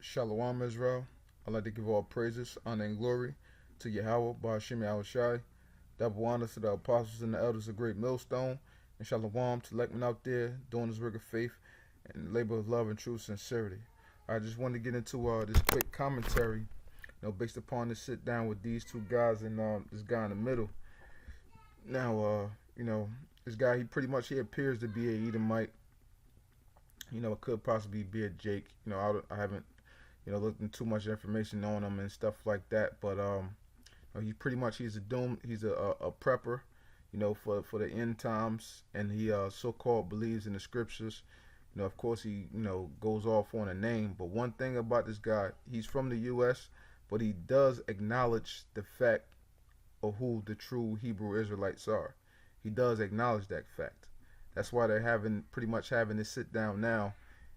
Shalawam, Israel. I'd like to give all praises, honor, and glory to YAHAWAH, YAHAWASHI. Double honor to the apostles and the elders of Great Millstone. And Shalawam to Lekman out there doing his work of faith and labor of love and true sincerity. I just wanted to get into this quick commentary, based upon this sit down with these two guys and this guy in the middle. Now, this guy, he appears to be a Edomite. It could possibly be a Jake. I haven't looked into too much information on him and stuff like that. But he's a doom. He's a prepper, for the end times, and he so-called believes in the scriptures. Of course he goes off on a name. But one thing about this guy, he's from the U.S., but he does acknowledge the fact of who the true Hebrew Israelites are. He does acknowledge that fact. That's why they're pretty much having this sit down now.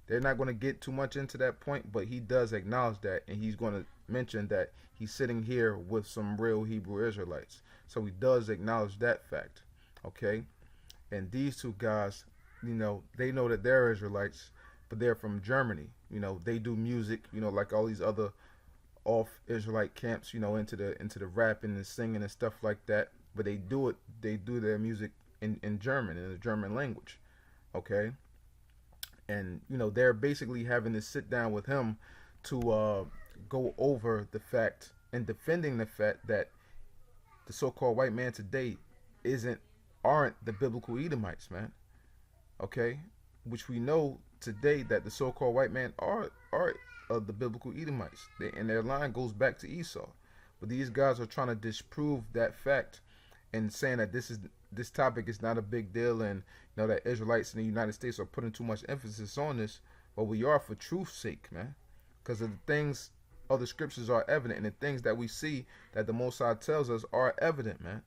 They're not going to get too much into that point, but he does acknowledge that, and he's going to mention that he's sitting here with some real Hebrew Israelites. So he does acknowledge that fact, okay? And these two guys, they know that they're Israelites, but they're from Germany. They do music, like all these other off Israelite camps, into the rapping and singing and stuff like that. But they do their music in German, in the German language, okay? And they're basically having to sit down with him to go over the fact and defending the fact that the so-called white man today aren't the biblical Edomites, man, okay? Which we know today that the so-called white man are the biblical Edomites, and their line goes back to Esau. But these guys are trying to disprove that fact and saying that this topic is not a big deal, and that Israelites in the United States are putting too much emphasis on this. But we are for truth's sake, man, because of the things of the scriptures are evident, and the things that we see that the Most High tells us are evident, man.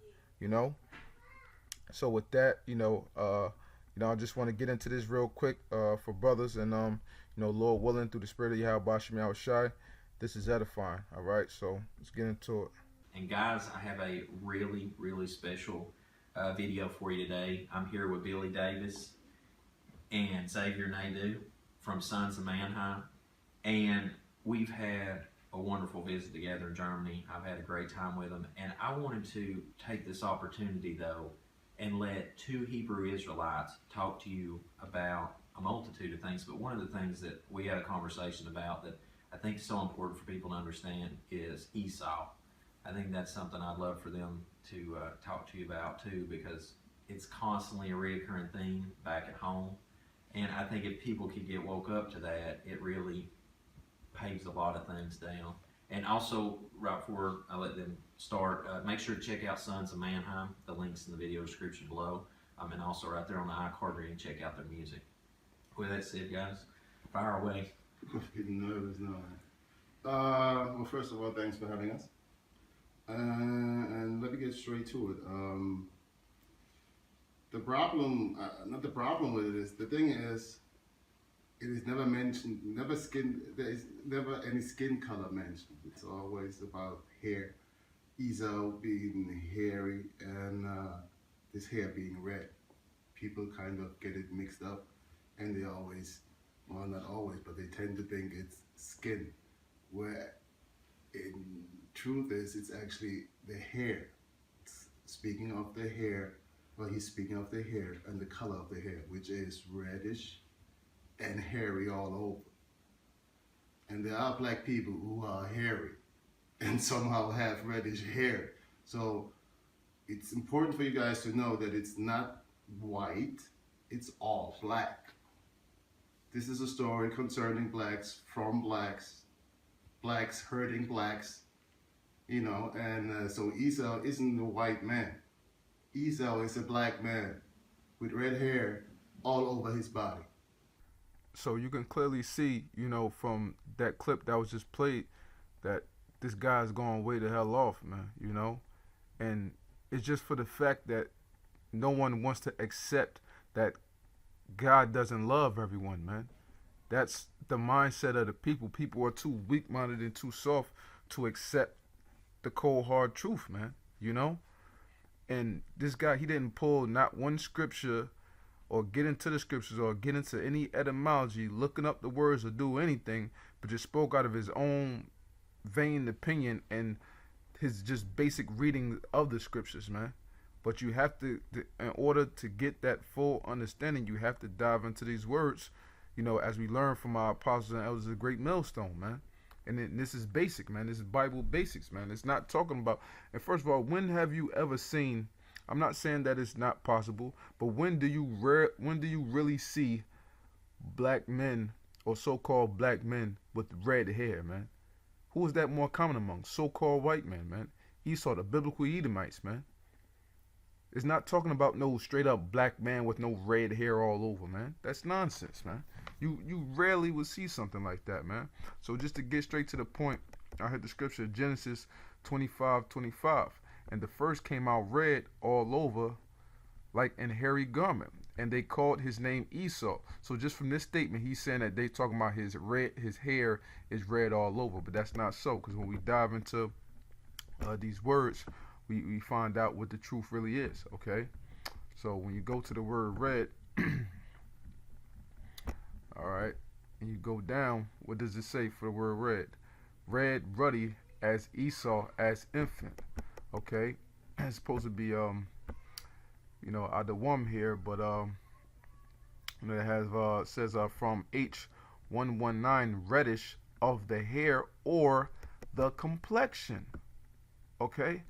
So with that, I just want to get into this real quick for brothers, and Lord willing, through the Spirit of Yahawah, this is edifying. All right, so let's get into it. And guys, I have a really, really special video for you today. I'm here with Billy Davis and Xavier Naidoo from Sons of Mannheim, and we've had a wonderful visit together in Germany. I've had a great time with them, and I wanted to take this opportunity, though, and let two Hebrew Israelites talk to you about a multitude of things. But one of the things that we had a conversation about that I think is so important for people to understand is Esau. I think that's something I'd love for them to talk to you about too, because it's constantly a recurring theme back at home. And I think if people could get woke up to that, it really paves a lot of things down. And also, right before I let them start, make sure to check out Sons of Mannheim. The link's in the video description below. And also right there on the iCard where you can check out their music. With that said, guys, fire away. I'm getting nervous now. Well, first of all, thanks for having us. And let me get straight to it. The problem, not the problem with it is, the thing is, it is never mentioned, there is never any skin color mentioned. It's always about hair. Esau being hairy and his hair being red. People kind of get it mixed up, and they always, well, not always, but they tend to think it's skin, where in truth it's actually the hair. Speaking of the hair, well, he's speaking of the hair and the color of the hair, which is reddish and hairy all over. And there are black people who are hairy and somehow have reddish hair. So it's important for you guys to know that it's not white, it's all black. This is a story concerning blacks, from blacks, blacks hurting blacks, and so Esau isn't a white man. Esau is a black man with red hair all over his body. So you can clearly see, from that clip that was just played, that this guy's going way the hell off, man, and it's just for the fact that no one wants to accept that God doesn't love everyone, man. That's the mindset of the people. People are too weak-minded and too soft to accept the cold, hard truth, man, And this guy, he didn't pull not one scripture or get into the scriptures or get into any etymology, looking up the words or do anything but just spoke out of his own vain opinion and his just basic reading of the scriptures, man. But you have to, in order to get that full understanding, you have to dive into these words, as we learn from our apostles and elders of Great Millstone, man. And this is basic, man. This is Bible basics, man. It's not talking about. And first of all, when have you ever seen? I'm not saying that it's not possible, but when do you really see black men or so-called black men with red hair, man? Who is that more common among? So-called white men, man. Esau, the biblical Edomites, man. It's not talking about no straight up black man with no red hair all over, man. That's nonsense, man. You rarely will see something like that, man. So just to get straight to the point, I heard the scripture, Genesis 25:25. And the first came out red all over like an hairy garment. And they called his name Esau. So just from this statement, he's saying that they talking about his hair is red all over. But that's not so, because when we dive into these words, we find out what the truth really is, okay? So when you go to the word red, all right, and you go down, what does it say for the word red? Red, ruddy as Esau as infant, okay? It's supposed to be, Adawam here, but, it has, says from H119, reddish of the hair or the complexion, okay?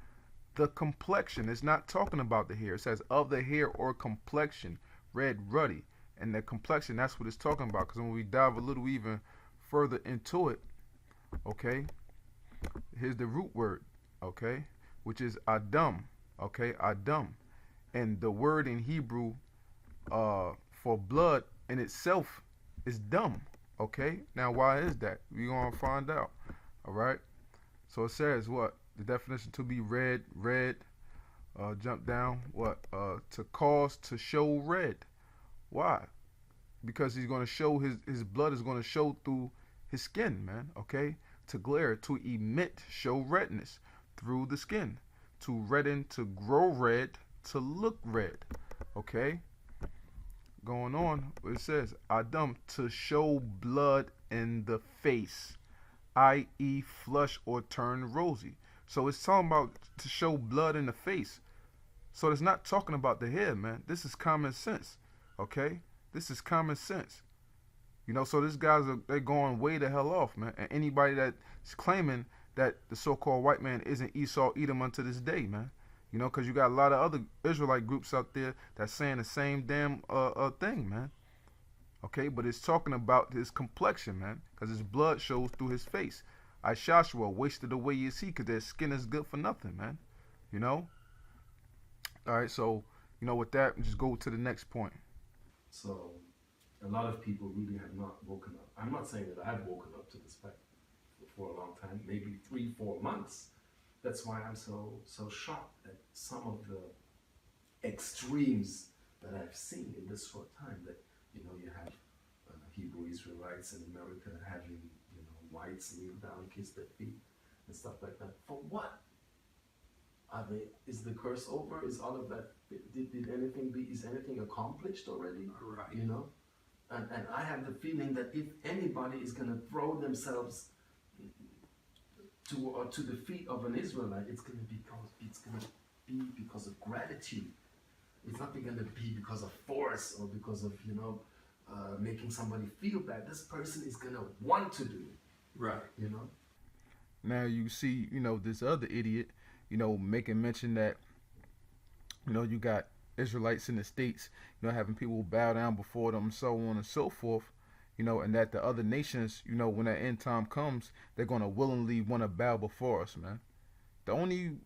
The complexion is not talking about the hair. It says of the hair or complexion, red, ruddy. And the complexion, that's what it's talking about. Because when we dive a little even further into it, okay, here's the root word, okay, which is Adam, okay, Adam. And the word in Hebrew for blood in itself is dam, okay? Now, why is that? We're going to find out, all right? So it says what? The definition to be red, jump down, what? To cause to show red. Why? Because he's going to show his blood is going to show through his skin, man, okay? To glare, to emit, show redness through the skin. To redden, to grow red, to look red, okay? Going on, it says, Adam, to show blood in the face, i.e. flush or turn rosy. So it's talking about to show blood in the face. So it's not talking about the hair, man. This is common sense, okay? This is common sense. So these guys, they're going way the hell off, man. And anybody that's claiming that the so-called white man isn't Esau, Edom unto this day, man. Because you got a lot of other Israelite groups out there that's saying the same damn thing, man. Okay, but it's talking about his complexion, man, because his blood shows through his face. Joshua wasted away his he, because their skin is good for nothing, man. All right, so, with that, just go to the next point. So, a lot of people really have not woken up. I'm not saying that I've woken up to this fact for a long time, maybe 3-4 months. That's why I'm so shocked at some of the extremes that I've seen in this short time. That you have Hebrew Israelites in America having whites kneel down, kiss their feet, and stuff like that. For what? Is the curse over? Is all of that? Is anything accomplished already? Right. And I have the feeling that if anybody is going to throw themselves to the feet of an Israelite, it's going to be because of gratitude. It's not going to be because of force or because of making somebody feel bad. This person is going to want to do it. Right. Now you see, this other idiot, making mention that, you got Israelites in the States, having people bow down before them, so on and so forth. And that the other nations, when that end time comes, they're going to willingly want to bow before us, man. The only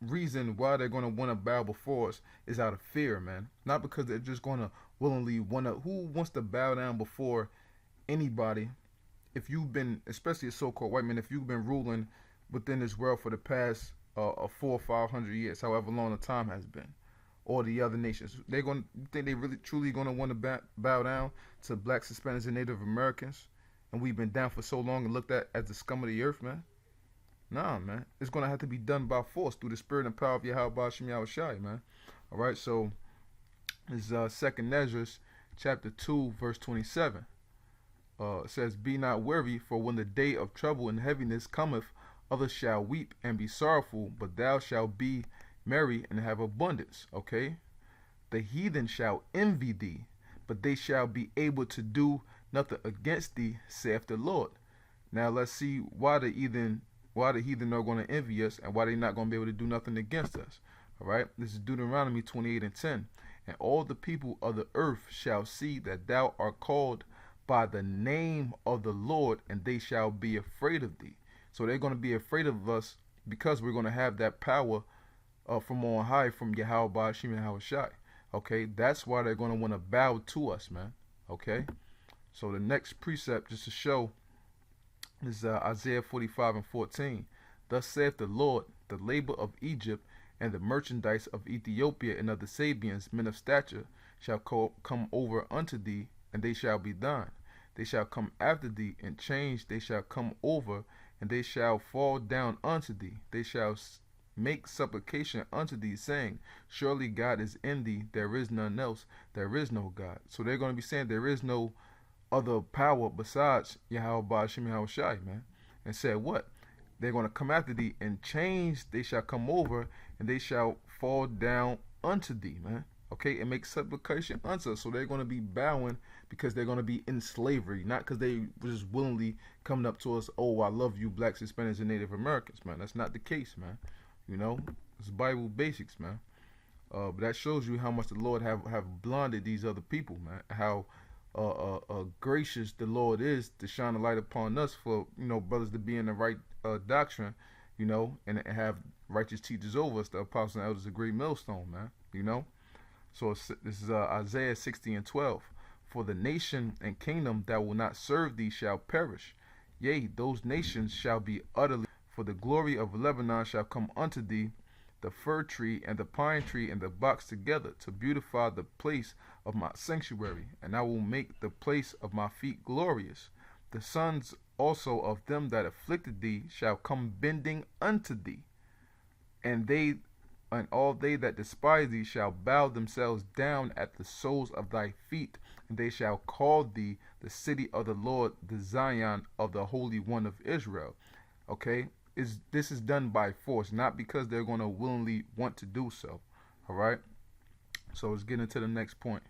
reason why they're going to want to bow before us is out of fear, man. Not because they're just going to willingly want to. Who wants to bow down before anybody? If you've been, especially a so-called white man, if you've been ruling within this world for the past 400 or 500 years, however long the time has been, or the other nations, you think they really truly going to want to bow down to blacks, Hispanics, and Native Americans, and we've been down for so long and looked at as the scum of the earth, man? Nah, man. It's going to have to be done by force through the spirit and power of YAHAWASHI, man. All right, so this is 2nd Ezra, chapter 2, verse 27. It says, "Be not weary, for when the day of trouble and heaviness cometh, others shall weep and be sorrowful, but thou shalt be merry and have abundance." Okay? "The heathen shall envy thee, but they shall be able to do nothing against thee, saith the Lord." Now let's see why the heathen are going to envy us and why they're not going to be able to do nothing against us. All right? This is Deuteronomy 28:10. "And all the people of the earth shall see that thou art called by the name of the Lord, and they shall be afraid of thee." So they're going to be afraid of us because we're going to have that power from on high, from YAHAWASHI and YAHAWASHI. Okay, that's why they're going to want to bow to us, man. Okay, so the next precept, just to show, is Isaiah 45:14. "Thus saith the Lord, the labor of Egypt and the merchandise of Ethiopia and of the Sabians, men of stature, shall come over unto thee, and they shall be thine. They shall come after thee, in change they shall come over, and they shall fall down unto thee. They shall make supplication unto thee, saying, Surely God is in thee, there is none else, there is no God." So they're going to be saying there is no other power besides YAHAWASHI and YAHAWASHI, man. And said what? They're going to come after thee, and change they shall come over, and they shall fall down unto thee, man. Okay, and make supplication unto us. So they're going to be bowing because they're going to be in slavery, not because they were just willingly coming up to us, "Oh, I love you, blacks, Hispanics, and Native Americans," man. That's not the case, man. You know, it's Bible basics, man. But that shows you how much the Lord have blinded these other people, man. How gracious the Lord is to shine a light upon us for, brothers to be in the right doctrine, and have righteous teachers over us, the apostles and elders of Great Millstone, man. So this is Isaiah 60:12. "For the nation and kingdom that will not serve thee shall perish. Yea, those nations shall be utterly. For the glory of Lebanon shall come unto thee, the fir tree and the pine tree and the box together, to beautify the place of my sanctuary. And I will make the place of my feet glorious. The sons also of them that afflicted thee shall come bending unto thee, and all they that despise thee shall bow themselves down at the soles of thy feet, and they shall call thee the city of the Lord, the Zion of the Holy One of Israel." Okay, this is done by force, not because they're going to willingly want to do so. All right, so let's get into the next point.